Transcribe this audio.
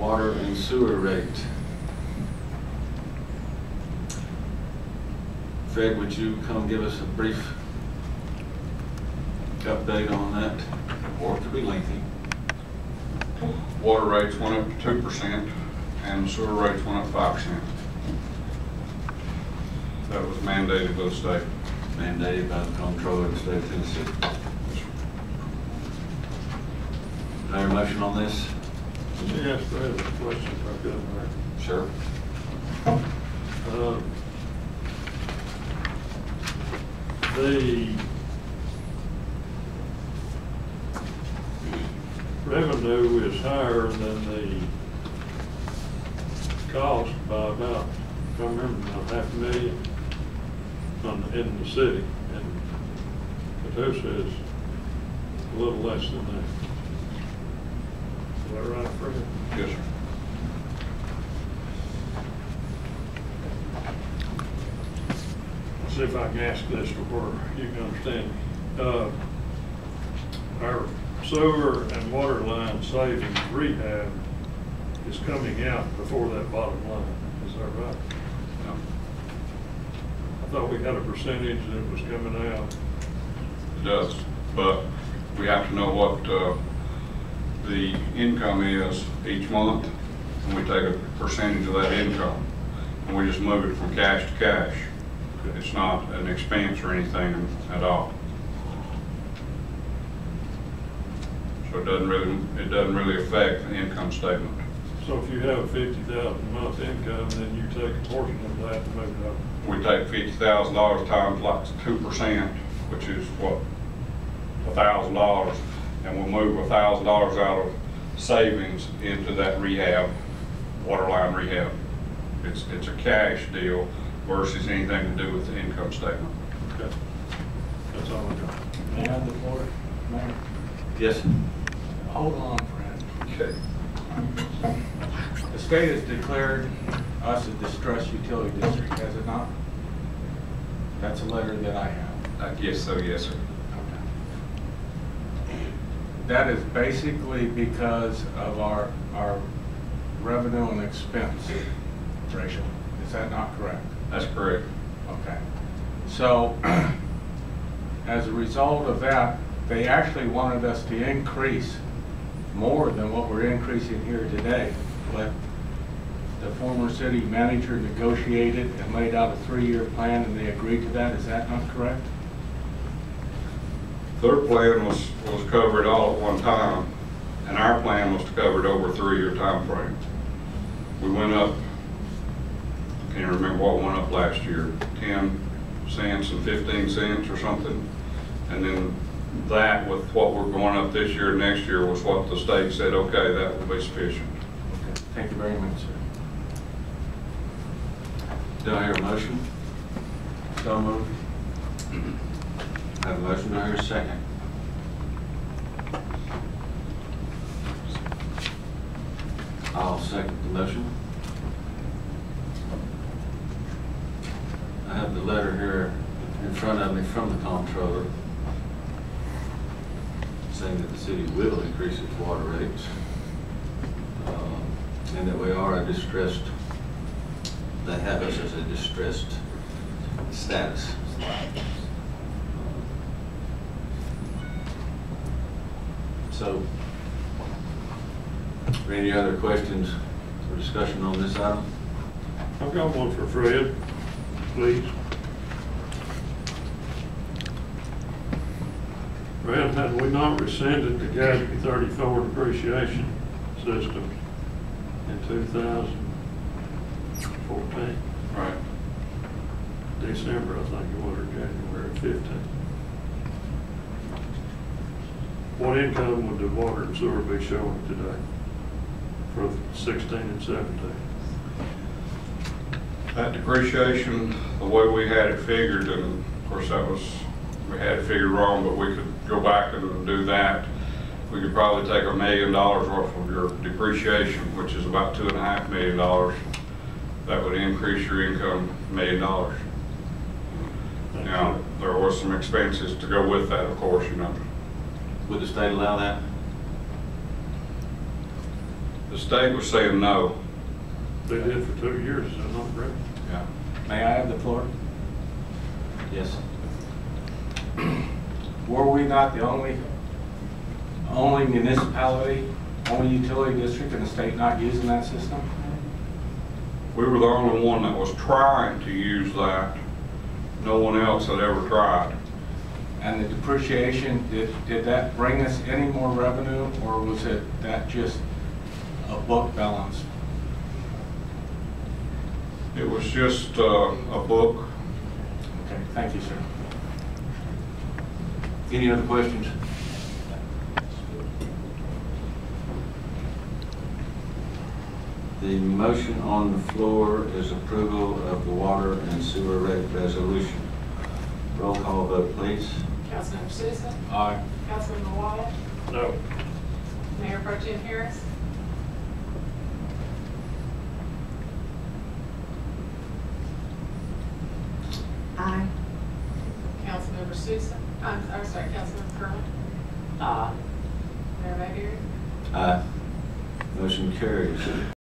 water and sewer rate. Fred, would you come give us a brief update on that, or it could be lengthy? Water rates went up to 2% and sewer rates went up 5%. That was mandated by the state. Mandated by the comptroller of the state of Tennessee. Do I have a motion on this? Yes, I have a question if I could, Mark. Sure. The revenue is higher than the cost by about, if I remember now, $500,000 in the city, and Catoosa is a little less than that. Is that right, Fred? Yes, sir. See if I can ask this to where you can understand me. Our sewer and water line savings rehab is coming out before that bottom line. Is that right? No. I thought we had a percentage that was coming out. It does, but we have to know what the income is each month, and we take a percentage of that income, and we just move it from cash to cash. It's not an expense or anything at all. So it doesn't really affect the income statement. So if you have a $50,000 a month income, then you take a portion of that and move it up. We take $50,000 times like 2%, which is what, $1,000, and we'll move $1,000 out of savings into that rehab, water line rehab. It's a cash deal versus anything to do with the income statement. Okay. That's all I got. May I have the floor, Mayor? Yes. Hold on, Fred. Okay. The state has declared us a distressed utility district, has it not? That's a letter that I have. I guess so, yes, sir. That is basically because of our revenue and expense ratio. Is that not correct? That's correct. Okay. So as a result of that, they actually wanted us to increase more than what we're increasing here today. But the former city manager negotiated and laid out a 3-year plan, and they agreed to that. Is that not correct? Their plan was covered all at one time, and our plan was to cover it over a 3-year time frame. We went up, I can't remember what went up last year, 10 cents and 15 cents or something. And then that with what we're going up this year and next year was what the state said, okay, that will be sufficient. Okay. Thank you very much, sir. Do I hear a motion? So moved. I have a motion. Do I hear a second? I'll second the motion. I have the letter here in front of me from the comptroller saying that the city will increase its water rates, and that we are a distressed, they have us as a distressed status. So, are any other questions or discussion on this item? I've got one for Fred, please. Fred, had we not rescinded the GASB 34 depreciation system in 2014? Right. December, I think it was, or January 15. What income would the water and sewer be showing today for 16 and 17? That depreciation, the way we had it figured, and of course we had it figured wrong, but we could go back and do that. We could probably take $1 million worth of your depreciation, which is about $2.5 million. That would increase your income $1 million. Now, there was some expenses to go with that, of course, you know. Would the state allow that? The state was saying no. They did for 2 years, is that not correct? Yeah. May I have the floor? Yes. Were we not the only municipality, only utility district in the state not using that system? We were the only one that was trying to use that. No one else had ever tried. And the depreciation, did that bring us any more revenue, or was it that just a book balance? It was just a book. Okay, thank you, sir. Any other questions? The motion on the floor is approval of the water and sewer rate resolution. Roll call vote, please. Councilmember Susan? Aye. Councilmember Waddle? No. Mayor Pro Tem Harris? Aye. Councilmember Susan? I'm sorry, Councilmember Curley? Mayor Mayberry? Aye. Motion carries.